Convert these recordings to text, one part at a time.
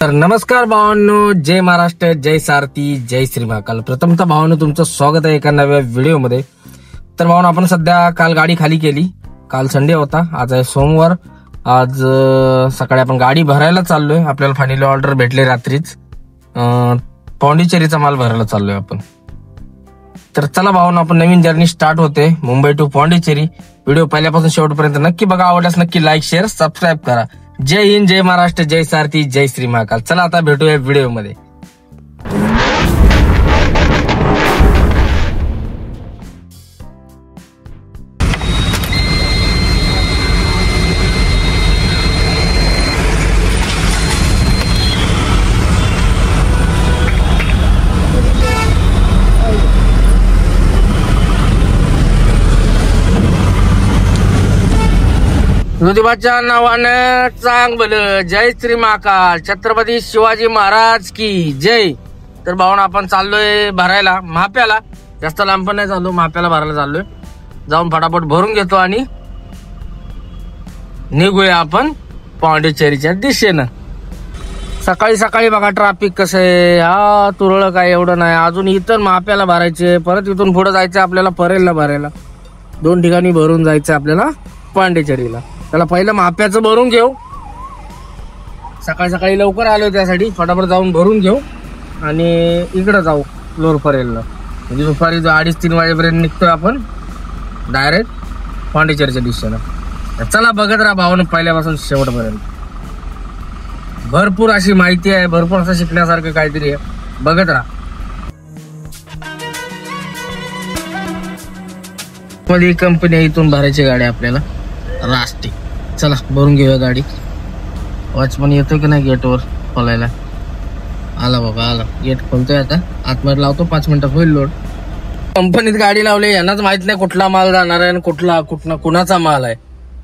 तर नमस्कार भावांनो, जय महाराष्ट्र, जय सारथी, जय श्री महाकाल. प्रथमतः भावांनो तुमचं स्वागत आहे एका नव्या व्हिडिओमध्ये. तर भावांनो आपण सध्या काल गाडी खाली केली. काल संडे होता, आज आहे सोमवार. आज सकाळी आपण गाडी भरायला चाललोय. आपल्याला फायनली ऑर्डर भेटले रात्रीच. पॉंडिचेरीचा माल भरायला चाललोय आपण. तर चला भावांनो, आपण नवीन जर्नी स्टार्ट होते मुंबई टू पॉंडिचेरी. व्हिडिओ पहिल्यापासून शेवटपर्यंत नक्की बघा. आवडल्यास नक्की लाईक, शेअर, सबस्क्राईब करा. जय हिंद, जय महाराष्ट्र, जय सारथी, जय श्री महाकाल. चला आता भेटूया व्हिडिओमध्ये. ज्योतिबाच्या नावानं चांगलं, जय श्री महाकाल, छत्रपती शिवाजी महाराज की जय. तर भावना आपण चाललोय भरायला महाप्याला. जास्त लांब पण नाही चाललो, महाप्याला भरायला चाललोय. जाऊन फटाफट भरून घेतो आणि निघूया आपण पॉंडिचेरीच्या दिशेनं. सकाळी सकाळी बघा ट्रॅफिक कसं आहे. हा तुरळक काय एवढं नाही. अजून इथं महाप्याला भरायचे, परत इथून पुढे जायचं आपल्याला परेलला भरायला. 2 ठिकाणी भरून जायचं आपल्याला पॉंडिचेरीला. त्याला पहिलं महाप्याचं भरून घेऊ. सकाळी सकाळी लवकर आलो त्यासाठी फटाफट जाऊन भरून घेऊ आणि इकडं जाऊ लोअर परेलला. म्हणजे दुपारी 2:30-3 वाजेपर्यंत निघतोय आपण डायरेक्ट पॉंडिचेरीच्या दिशेनं. चला बघत राहा भावानं पहिल्यापासून शेवटपर्यंत. भरपूर अशी माहिती आहे, भरपूर असं शिकण्यासारखं काहीतरी आहे. बघत राहा. मध्ये कंपनी इथून भरायची गाडी आपल्याला राष्ट्रीय. चला भरून घेऊया गाडी. वॉचमन येतोय की नाही गेटवर खोलायला? आला बाबा, आला. गेट खोलतोय आता. आतमध्ये लावतो, 5 मिनिटात होईल लोड. कंपनीत गाडी लावली, यांनाच माहित नाही कुठला माल जाणार आहे आणि कुणाचा माल आहे.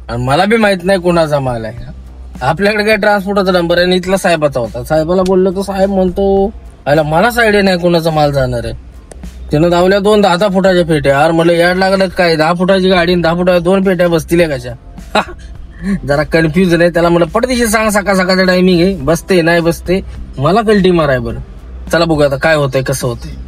आणि मला बी माहित नाही कुणाचा माल आहे. आपल्याकडे काय ट्रान्सपोर्टचा नंबर आहे आणि इथला साहेबाचा होता. साहेबाला बोललो तर साहेब म्हणतो मलाच आयडिया नाही कुणाचा माल जाणार आहे. त्यानं धावल्या 2 10 फुटाच्या पेट्या. यार म्हणलं याड लागलं काय, 10 फुटाची गाडी 10 फुटाच्या 2 पेट्या बसतील कशा? जरा कन्फ्युजन आहे. त्याला म्हणलं पटदिशी सांग, सकाळचा टायमिंग आहे, बसते नाही बसते, मला कल्टी माराय बरं. चला बघू आता काय होतंय, कसं होतंय.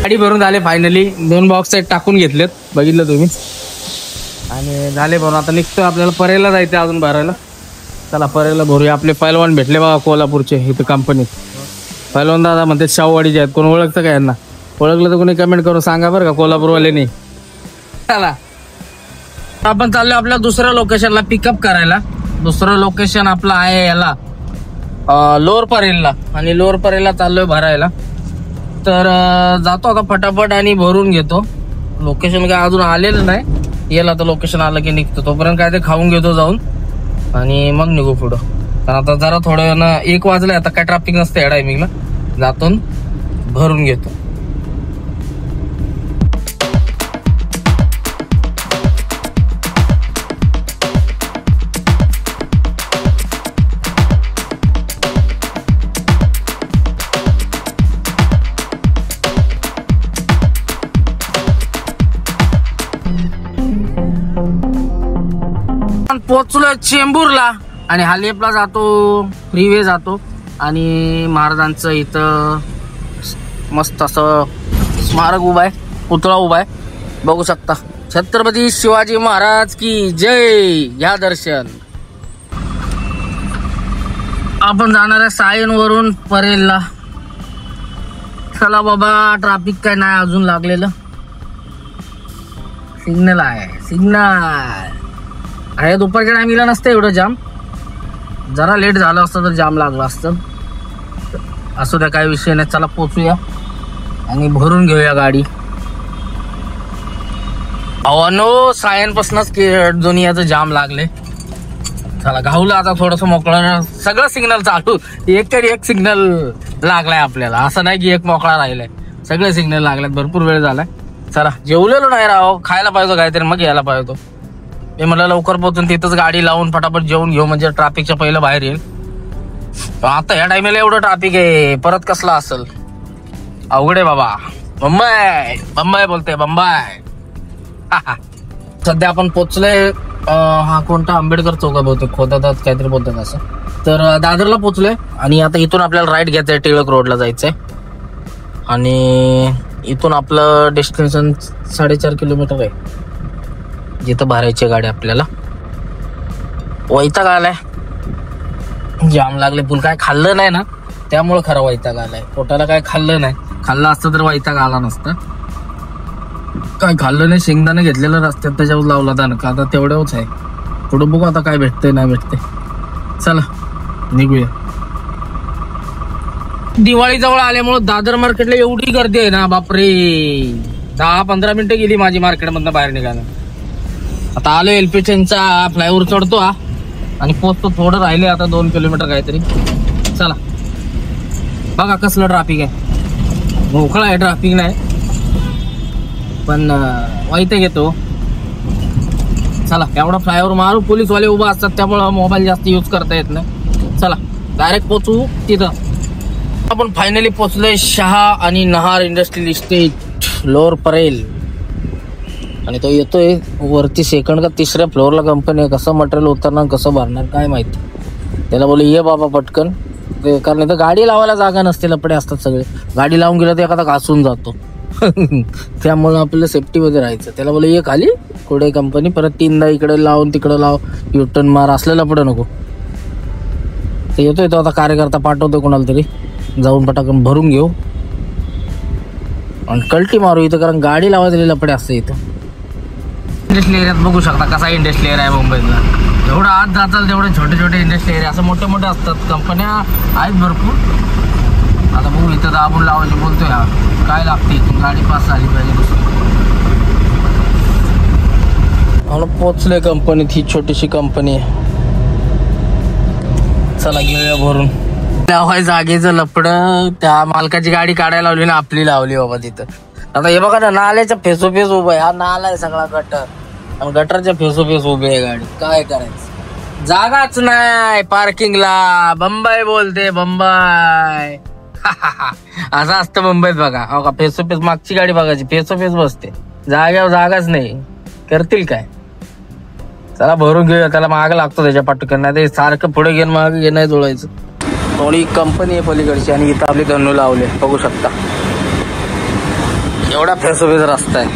गाडी भरून झाले फायनली. 2 बॉक्स टाकून घेतलेत, बघितलं तुम्ही. आणि झाले भरून. आता निघतो आपल्याला परेलला जायचं अजून भरायला. चला परेलला भरूया. आपले पैलवान भेटले बघा कोल्हापूरचे इथं कंपनीत. पैलवान दादा म्हणते शाहूवाडीचे आहेत. कोण ओळखतं का यांना? ओळखलं तर कोणी कमेंट करून सांगा बरं का, कोल्हापूरवाल्याने. चला आपण चाललो आपल्या दुसऱ्या लोकेशनला पिकअप करायला. दुसरं लोकेशन आपलं आहे याला लोअर परेलला. आणि लोअर परेलला चाललोय भरायला. तर जातो आता फटाफट आणि भरून घेतो. लोकेशन काय अजून आलेलं नाही. याला आता लोकेशन आलं की निघतो. तोपर्यंत काय ते खाऊन घेतो जाऊन आणि मग निघू पुढं. तर आता जरा थोडं 1 वाजलंय. आता काय ट्रॅफिक नसतं या टायमिंगला. जातो भरून घेतो. पोचलोय चेंबूरला आणि हालेपला जातो, फ्रीवे जातो. आणि महाराजांचं इथं मस्त असं स्मारक उभा आहे, पुतळा उभा आहे, बघू शकता. छत्रपती शिवाजी महाराज की जय. या दर्शन. आपण जाणार आहे सायन वरून परेलला. चला बाबा, ट्रॅफिक काय नाही अजून लागलेलं. सिग्नल आहे, सिग्नल आहे. दुपारच्या टायमिंगला नसतं एवढं जाम. जरा लेट झालं असतं तर जाम लागलं असतं. असू द्या, काही विषय नाही. चला पोचूया आणि भरून घेऊया गाडी. अवनो सायनपासूनच दुनियाचं जाम लागले. चला गावला आता थोडस मोकळं, सगळं सिग्नल चालू, एक तरी एक सिग्नल लागलाय आपल्याला, असं नाही की एक मोकळा राहिलाय, सगळे सिग्नल लागलेत, भरपूर वेळ झालाय. चला जेवलेलो नाही राव, खायला पाहिजे काहीतरी, मग यायला पाहिजे. मी म्हटलं लवकर पोहोचून तिथंच गाडी लावून फटाफट जेवून घेऊ, म्हणजे ट्रॅफिकच्या पहिलं बाहेर येईल. आता ह्या टायमाला एवढं ट्रॅफिक आहे, परत कसला असेल, अवघड आहे बाबा. बंबई बोलते, बंबई. सध्या आपण पोचलोय, हा कोणता आंबेडकर चौक बहुतेक, खोदतात काहीतरी बोलतात असं. तर दादरला पोचलोय आणि आता इथून आपल्याला राईट घ्यायचंय, टिळक रोडला जायचंय. आणि इथून आपलं डेस्टिनेशन 4.5 किलोमीटर आहे, जिथं भरायची गाडी आपल्याला. वैताग आलाय, जाम लागले, फुल काय खाल्लं नाही ना, त्यामुळे खरं वैताग आलाय. पोटाला काय खाल्लं नाही, खाल्लं असतं तर वैताग आला नसतं. काय खाल्लं नाही, शेंगदाणे घेतलेलं रस्त्यात त्याच्यावर लावला त्यानं, का आता तेवढ्याच आहे. पुढं बघू आता काय भेटतंय नाही भेटतंय. चला निघूया. दिवाळी जवळ आल्यामुळे दादर मार्केटला एवढी गर्दी आहे ना, बापरे. 10-15 मिनिटं गेली माझी मार्केटमधनं बाहेर निघायला. आता आलो एलपीटीचा फ्लायओव्हर चढतो हा, आणि पोचतो, थोडं राहिले आता 2 किलोमीटर काहीतरी. चला बघा कसलं ट्रॅफिक आहे, मोकळा आहे, ट्रॅफिक नाही, पण वैताग येतो. चला एवढा फ्लायओव्हर मारू, पोलीसवाले उभा असतात त्यामुळे मोबाईल जास्त यूज करता येत नाही. चला डायरेक्ट पोचू तिथं. आपण फायनली पोचलोय शहा आणि नहार इंडस्ट्रियल इस्टेट, लोअर परेल. आणि तो येतोय वरती, सेकंड का तिसऱ्या फ्लोअरला कंपनी आहे. कसं मटेरियल उतरणार, कसं भरणार काय माहिती. त्याला बोलले ये बाबा पटकन, कारण इथं गाडी लावायला जागा नसते, लपडे असतात सगळे. गाडी लावून गेलं तर एखादा घासून जातो. त्यामुळे आपल्याला सेफ्टीमध्ये राहायचं. त्याला बोलले ये खाली, कुठे कंपनी, परत 3दा इकडे लावून तिकडे लाव, युटर्न मार, असलेलं लपडं नको. ते येतोय तो आता, कार्यकर्ता पाठवतोय कोणाला तरी, जाऊन पटाकन भरून घेऊ आणि कल्टी मारू इथं, कारण गाडी लावायला लपडे असते इथं. इंडस्ट्रियल एरियात बघू शकता कसा इंडस्ट्रियल एरिया आहे मुंबईतला. एवढं आत जाताल तेवढे छोटे छोटे इंडस्ट्रियल एरिया, असं मोठे मोठे असतात, कंपन्या आहेत भरपूर. आता बघू इथं दाबून लावायची बोलतोय हा, काय लागते इथून, गाडी पास झाली पाहिजे दुसरी. पोचले कंपनीत, ही छोटीशी कंपनी आहे. चला घेऊया भरून. लावाय जागेचं लपडं, त्या मालकाची गाडी काढायला लावली ना, आपली लावली बाबा तिथं. आता हे बघा ना, नाल्याच्या फेसोफेस उभं आहे, हा नाला आहे सगळा गटर, आणि गटरच्या फेसोफेस उभी आहे गाडी. काय करायचं, जागाच नाही पार्किंगला. बंबई बोलते, बंबई. असं असतं मुंबईत बघा. हो का, फेसोफेस, मागची गाडी बघायची, फेसोफेस बसते, जाग्यावर जागाच नाही, करतील काय. चला भरून घेऊया, त्याला माग लागतो त्याच्या पटकन, नाही ते सारखं पुढे घेऊन मागे घे, नाही जोडायचं. थोडी कंपनी आहे पलीकडची, आणि इथं आपली धन्नू लावले, बघू शकता. एवढा फेसोफेस रस्ता आहे.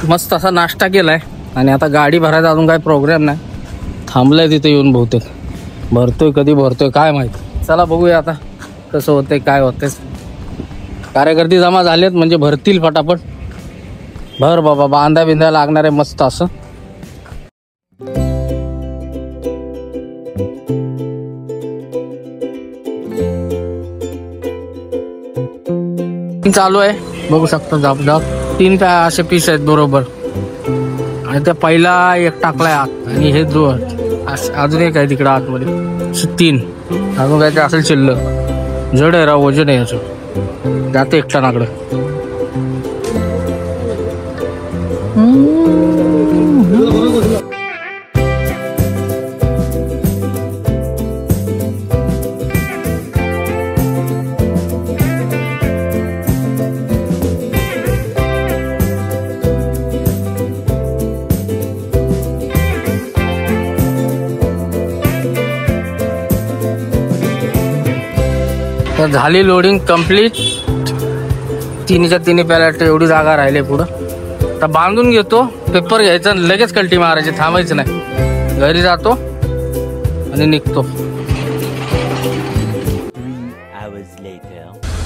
मस्त असा नाश्ता केलाय, आणि आता गाडी भरायचा अजून काय प्रोग्राम नाही, थांबलाय तिथे येऊन. बहुतेक भरतोय, कधी भरतोय काय माहिती. चला बघूया आता कसं होतंय काय होतंय. कार्यकर्ते जमा झालेत म्हणजे भरतील फटाफट. भर बाबा, बांधा बिंधा लागणार आहे मस्त असं. चालू आहे बघू शकता, जाप 3 असे पीस आहेत बरोबर, आणि त्या पहिला एक टाकलाय आत, आणि हे अजून एक आहे तिकडे आतमध्ये, 3 अजून काय ते असेल शिल्लक. जड आहे राव, वजन आहे याचं, जाते एकटा नाकडं. झाली लोडिंग कम्प्लीट. 3च्या 3 पॅलेट एवढी जागा राहिली पुढं. तर बांधून घेतो, पेपर घ्यायचा, लगेच कल्टी मारायची, थांबायचं नाही. घरी जातो आणि निघतो.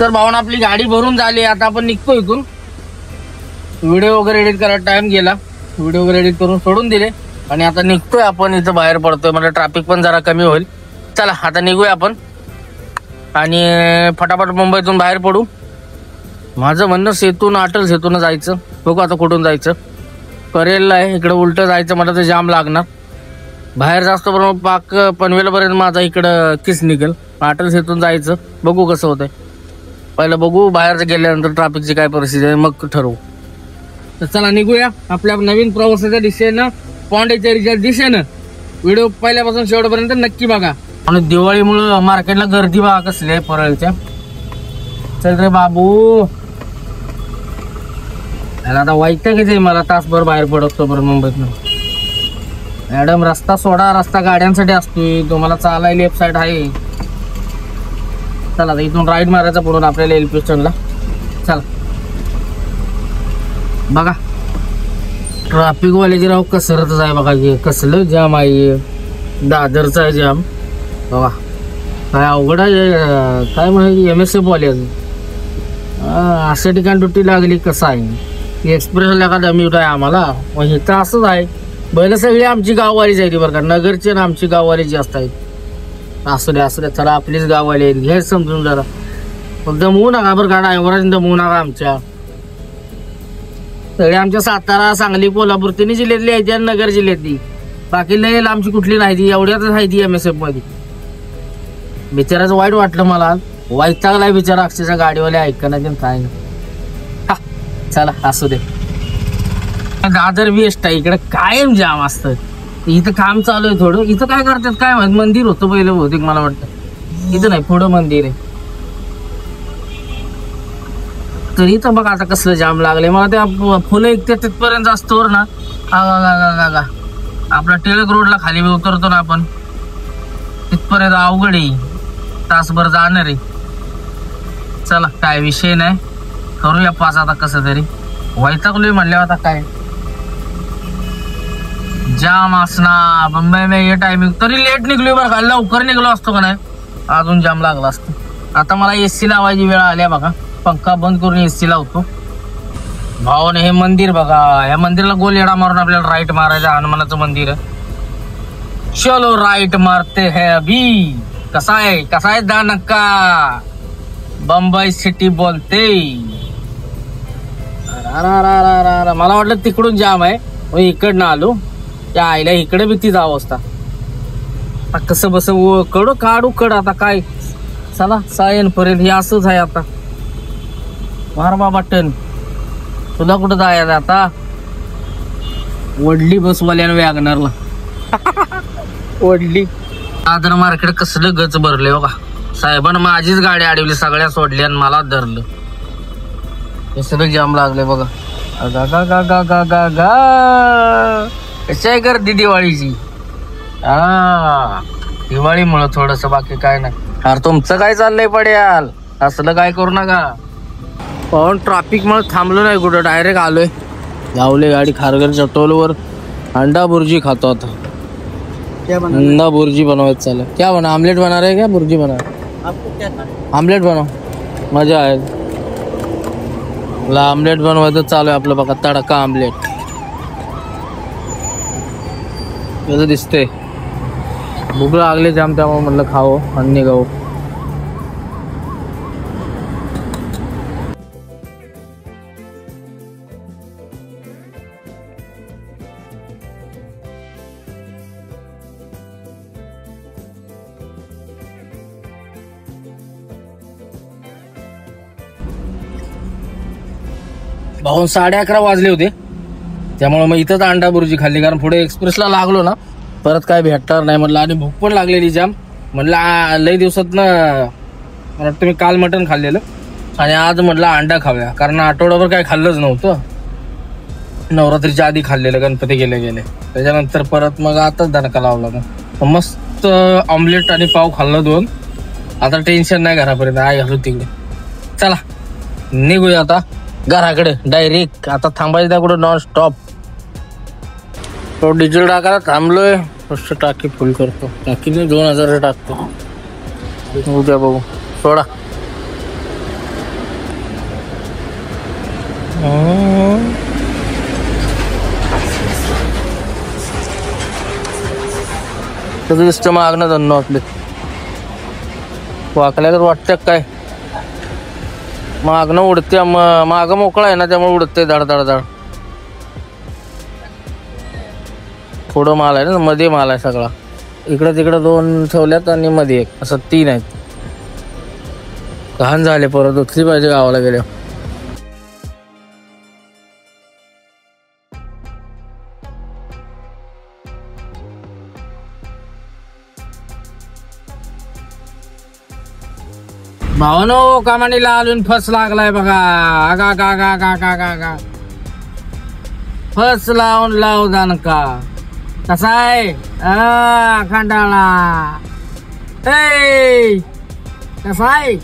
तर भावना आपली गाडी भरून झाली, आता आपण निघतो इथून. व्हिडिओ वगैरे एडिट करायला टाइम गेला, व्हिडिओ वगैरे एडिट करून सोडून दिले, आणि आता निघतोय आपण. इथं बाहेर पडतोय, म्हणजे ट्रॅफिक पण जरा कमी होईल. चला आता निघूया आपण, आणि फटाफट मुंबईतून बाहेर पडू. माझं म्हणणं सेतून अटल सेतून जायचं. बघू आता कुठून जायचं. परेलला आहे इकडं उलट जायचं मला तर जाम लागणार. बाहेर जास्त बरोबर पाक पनवेलपर्यंत माझा इकडं किस निघेल. अटल सेतून जायचं बघू कसं होतंय. पहिलं बघू बाहेर गेल्यानंतर ट्रॅफिकची काय परिस्थिती आहे मग ठरवू. तर चला निघूया आपल्या नवीन प्रवासाच्या दिशेनं, पॉंडिचेरीच्या दिशेनं. व्हिडिओ पहिल्यापासून शेवटपर्यंत नक्की बघा. आणि दिवाळीमुळं मार्केटला गर्दी बघा कसली आहे परळच्या. चल रे बाबू, आता वैतागच आहे मला तासभर बाहेर पडतो बरं मुंबईतनं. मॅडम रस्ता सोडा, रस्ता गाड्यांसाठी असतोय, तुम्हाला चालायला लेफ्ट साईड आहे. चला आता इथून राईट मारायचा पुढून आपल्याला एलपी स्टँडला. चला बघा ट्रॅफिक वाल्याची राव कसरतच आहे बघा. कसलं जाम आहे, दादरचा आहे जाम बघा. काय अवघड आहे काय म्हणायची. MSF वाले अशा ठिकाणी ड्युटी लागली. कसं आहे एक्सप्रेसला का डम्यूट आहे आम्हाला. मग इथं असंच आहे. बैल सगळी आमची गाववालीच आहे बरं का, नगरची आणि आमची गाववाली जास्त आहेत. असू द्या चला आपलीच गाववाली आहेत, हे समजून जरा. दमवू नका बरं का, ड्रायव्हरांनी दमवू नका. आमच्या सगळे आमच्या सातारा, सांगली, कोल्हापूर तिन्ही जिल्ह्यातली आहे आणि नगर जिल्ह्यातली. बाकी लय आमची कुठली नाही ती, एवढ्यातच आहे ती MSF मध्ये. बिचाराचं वाईट वाटलं मला. वैतागलाय बिचारा अक्षरशः गाडीवाले ऐकणार काय नाही. चला असू दे. दादर वेस्ट आहे इकडे कायम जाम असतं. इथं काम चालू आहे थोडं. इथं काय करतात काय माहित. मंदिर होतं पहिलं बहुतेक मला वाटतं. इथं नाही पुढं मंदिर आहे. तर इथं बघा आता कसलं जाम लागले मला. त्या फुलं ऐकतात तिथपर्यंत असतोवर ना आपला टिळक रोडला खाली उतरतो ना आपण, तिथपर्यंत अवघड आहे. तासभर जाणार आहे. चला काय विषय नाही, करूया पास आता कसं तरी. वैतागलोय म्हणल्यावर आता काय जाम असणार. मुंबई में ये टायमिंग तरी लेट निघलोय बरं का. लवकर निघलो असतो का नाही अजून जाम लागला असतो. आता मला AC लावायची वेळ आल्या बघा. पंखा बंद करून AC लावतो. भावाने हे मंदिर बघा, या मंदिरला गोल येडा मारून आपल्याला राईट मारायचं. हनुमानाचं मंदिर आहे. चलो राईट मारते है अभी. कसा आहे दानक्का, बंबई सिटी बोलते. मला वाटलं तिकडून जाम आहे, इकडनं आलो. त्या आईला इकडे बी तीच अवस्था. कसं बस कड काढू कड आता काय. चला सायन पर्यंत हे असंच आहे आता. मार बाबा टन. तुला कुठं जायचं आता. वडली बसवाल्यानं वॅगनरला वडली. दादर मार्केट कसलं गच भरले बघा. साहेबांना माझीच गाडी अडवली, सगळ्या सोडल्या आणि मला धरलं. हे सगळं जाम लागले बघा. कशी आहे गर्दी दिवाळीची. दिवाळीमुळं थोडस, बाकी काय नाही. अरे तुमचं काय चाललंय पड्याल, असलं काय करू नका. पण ट्रॅफिक मुळे थांबलो नाही कुठं, डायरेक्ट आलोय. लावले गाडी खारघरच्या टोलवर. अंडा बुर्जी खातो आता. अंडा बुर्जी बनवायचं चालू. क्या बना, आमलेट बना रहे क्या बुर्जी बना. आमलेट बनव, मजा आहे. आमलेट बनवायचं चालू आहे आपलं बघा. तडका आमलेट कसं दिसतंय. भूक लागले जाम, त्यामुळे म्हणलं खावं आणि निघावं. भाऊन 11:30 वाजले होते, त्यामुळे मग इथंच अंडा बुर्जी खाल्ली. कारण पुढे एक्सप्रेसला लागलो ना, परत काय भेटणार नाही म्हटलं. आणि भूक पण लागलेली जाम. म्हटलं लई दिवसात ना, मला वाटतं मी काल मटण खाल्लेलं आणि आज म्हटलं अंडा खाऊया. कारण आठवड्याभर काय खाल्लंच नव्हतं. नवरात्रीच्या आधी खाल्लेलं, गणपती गेले. त्याच्यानंतर परत मग आताच दणका लावला. मग मस्त ऑमलेट आणि पाव खाल्लं 2. आता टेन्शन नाही घरापर्यंत. आई घालू तिकडे. चला निघूया आता घराकडे डायरेक्ट. आता थांबायचं त्या कुठं नॉन स्टॉप. तो डिझेल टाकायला थांबलोय. फक्त टाकी फुल करतो. टाकीने 2000 टाकतो. उद्या बघू. सोडा. त्याचं दिसतं मागणं धन्नो आपले वाकल्यावर वाटतं काय. मागणं उडते, माग मोकळा आहे ना त्यामुळे उडते धड धड धड. पुढं माल आहे ना, मध्ये माल आहे सगळा. इकडं तिकडं 2 ठेवल्यात आणि मध्ये 1, असं 3 आहेत. घाण झाले, परत उचली पाहिजे गावाला गेल्या. भावानो कामानीला अजून फस लागलाय बघा. आगा गा गा गा गा गा गा. फस लावून लाव जाण का कसा आहे खंडाळा. कसा आहे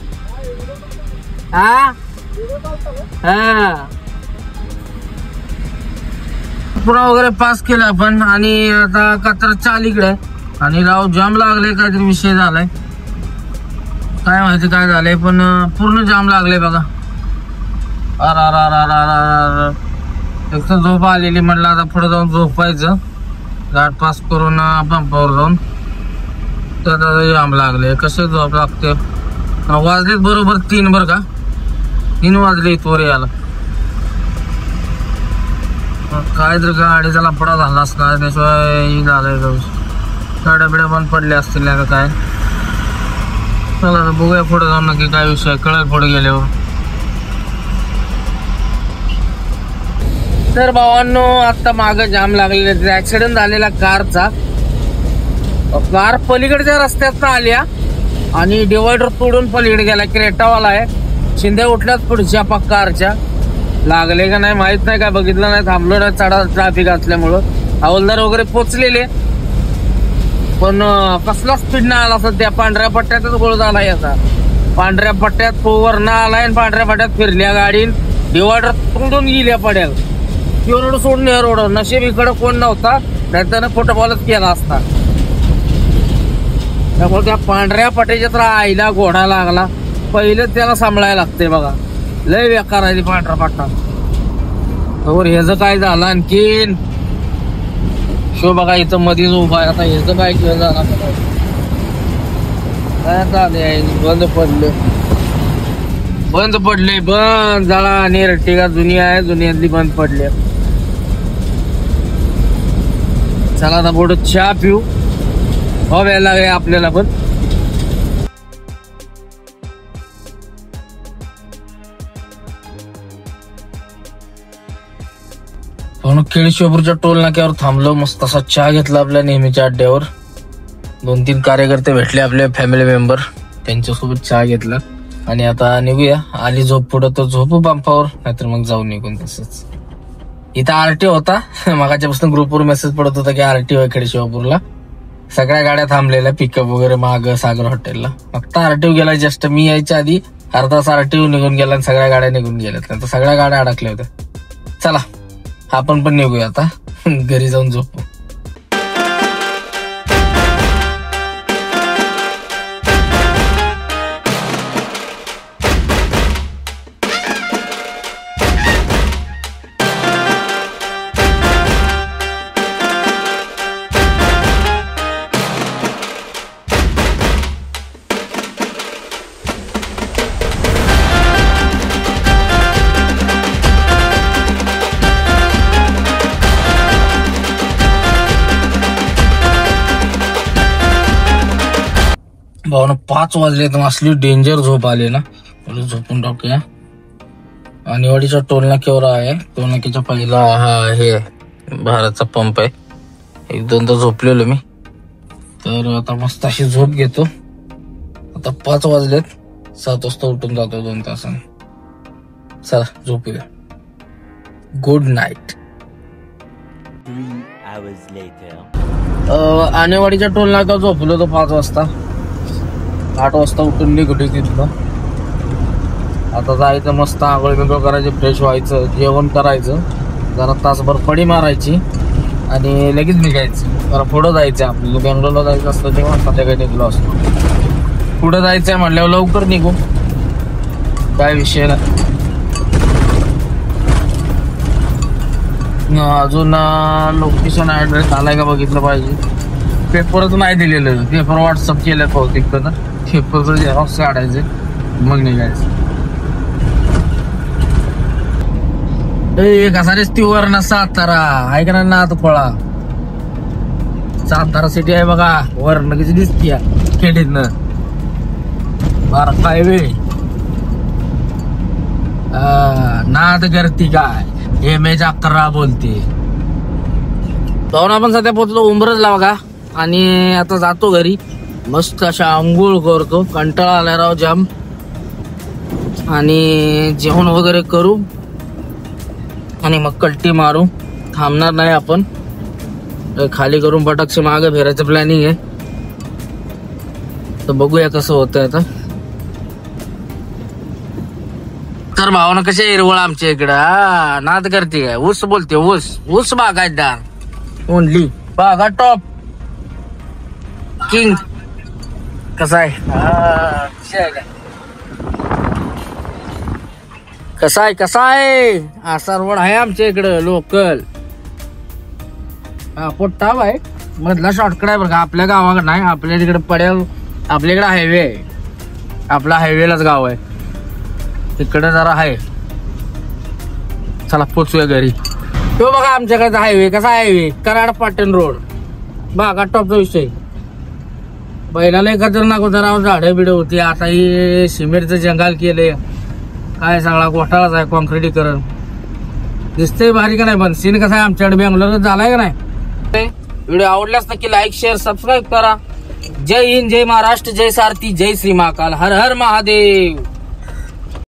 पुरा वगैरे पास केला आपण. आणि आता कात्र चाल इकडे आणि राव जाम लागले, काहीतरी विषय झालाय काय माहिती काय झालंय, पण पूर्ण जाम लागले बघा. एक तर झोप आलेली, म्हटलं आता पुढे जाऊन झोपायचं, गाठ पास करून पंपावर जाऊन. तर जाम लागले, कसे झोप लागते. वाजलेत बरोबर 3 बरं का, 3 वाजले इथवर यायला. काय तर गाडीचा लफडा झाला असणार, त्याशिवाय झालंय. गाड्या बिड्या बंद पडल्या असतील नाही काय. चला तर बघूया पुढे जाऊन नक्की काय विषय कळेल पुढे गेल्यावर. तर भावांनो आता माग जाम लागलेला ऍक्सिडेंट झालेला कारचा. कार पलीकडच्या रस्त्यात आल्या आणि डिवायडर तोडून पलीकडे गेला. क्रेटावाला आहे, शिंदे उठल्यात पुढच्या कारच्या. लागले का नाही माहित नाही, काय बघितलं नाही, थांबलो नाही चढा ट्रॅफिक असल्यामुळं. हवालदार वगैरे पोचलेले, पण कसला स्पीड न आला असं. त्या पांढऱ्या पट्ट्यातच गोळ झाला याचा. पांढऱ्या पट्ट्यात वरनं आलाय आणि पांढऱ्या पट्ट्यात फिरल्या गाडीन, डिवायडर तोडून गेल्या पड्याला. रोड सोडून या रोड. नशीब इकडं कोण नव्हता, नाही त्यानं फुटबॉलच केला असता. त्यामुळे त्या पांढऱ्या पट्ट्याच्या तर आईला घोडा लागला. पहिले त्याला सांभाळायला लागते बघा, लय बेकार आहे पांढरा पट्टा. तर ह्याचं काय झालं आणखीन शो बघा, इथं मध्येच उभा आहे. आता ह्याचं काय केलं झालं काय झाले, बंद पडले बंद झाला. आणि रट्टिका जुनी आहे, जुन्यातली बंद पडली. चला आता पुढे चहा पिऊ, हो यायला लागले आपल्याला पण. म्हणून केळीशिवापूरच्या टोल नाक्यावर थांबलो, मस्त असा चहा घेतला आपल्या नेहमीच्या अड्ड्यावर. 2-3 कार्यकर्ते भेटले आपले फॅमिली मेंबर, त्यांच्यासोबत चहा घेतला. आणि आता निघूया. आली झोप पुढं तर झोपू पंपावर, नाहीतर मग जाऊ निघून. तसंच इथं आरटीओ होता, मागाच्यापासून ग्रुपवर मेसेज पडत होता की आरटीओ आहे खेडशिवापूरला. सगळ्या गाड्या थांबलेल्या, पिकअप वगैरे माग सागर हॉटेलला. फक्त आरटीओ गेला जस्ट. मी यायच्या आधी अर्धा तास आरटीओ निघून गेला आणि सगळ्या गाड्या निघून गेल्यात. नंतर सगळ्या गाड्या अडकल्या होत्या. चला आपण पण निघूया आता, घरी जाऊन झोपू. भावना 5 वाजले तर असली डेंजर झोप आली ना, झोपून टाकूया. आणि वाडीच्या टोल नाक्यावर आहे, टोल नाक्याच्या पहिला हा हे भारतचा पंप आहे. 1-2दा झोपलेलो मी, तर आता मस्त अशी झोप घेतो. आता 5 वाजलेत, 7 वाजता उठून जातो 2 तासाने. चला झोपूया. Good night. आणेवाडीच्या टोल नाक्यावर झोपलो तो 5 वाजता. 8 वाजता उठून निघतो तिथलं. आता जायचं, मस्त आंघोळ बिंघोळ करायची, फ्रेश व्हायचं, जेवण करायचं, जरा तासभर फडी मारायची आणि लगेच निघायचं. जरा पुढं जायचं आपल्याला. बेंगलोरला जायचं असतं तेव्हा संध्याकाळी निघलो असतो. पुढं जायचंय म्हटल्यावर लवकर निघू, काय विषय नाही. अजून लोकेशन ऍड्रेस आलाय का बघितलं पाहिजे. पेपरच नाही दिलेलं, पेपर व्हॉट्सअप केलं बहुतेक. पेपरचं झेरॉक्स काढायचे मग निघायचं. कसा रेस्तीवर ना सातारा ऐक ना नाथ खोळा. सातारा सिटी आहे बघा वरण कशी दिसतीय खेडीतनं. बारा हायवे नाद करती काय हे मेज 11 बोलते. जाऊन आपण सध्या पोहोचलो उंबरजला बघा. आणि आता जातो घरी मस्त अशा आंघोळ करतो. कंटाळा आलाय राव जाम. आणि जेवण वगैरे करू आणि मग कल्टी मारू. थांबणार नाही आपण. खाली करून पटाक्षे मागे फिरायचं प्लॅनिंग आहे. तर बघूया कसं होतंय आता. तर भावना कशी हिरवळ आमच्या इकडं नाद करते काय. ऊस बोलते ऊस ऊस बागायतदार ओनली बागा टॉप किंग. कसा आहे कसा आहे असा रोड आहे आमच्या इकडं लोकल. पोट्टा आहे मधला शॉर्टकट आहे बरं का. आपल्या गावाकडे नाही. आपल्या तिकडे पडेल आपल्याकडे हायवे आहे. आपला हायवेलाच गाव आहे. तिकडे जरा आहे. चला पोचूया घरी. तो बघा आमच्याकडे हायवे कसा हायवे कराड पाटण रोड बागा टॉपचा विषय. बैलाला खतरनाक होता राव. झाडं बिडं होती. आता ही सिमेंटचं जंगल केलंय. काय सगळा घोटाळाच आहे. कॉन्क्रिटीकरण दिसतंय भारी का नाही. पण सीन कसा आहे आमच्याकडे बेंगलोर झालाय का नाही. व्हिडिओ आवडल्यास नक्की लाईक शेअर सबस्क्राईब करा. जय हिंद जय महाराष्ट्र जय सारथी जय श्री महाकाल हर हर महादेव.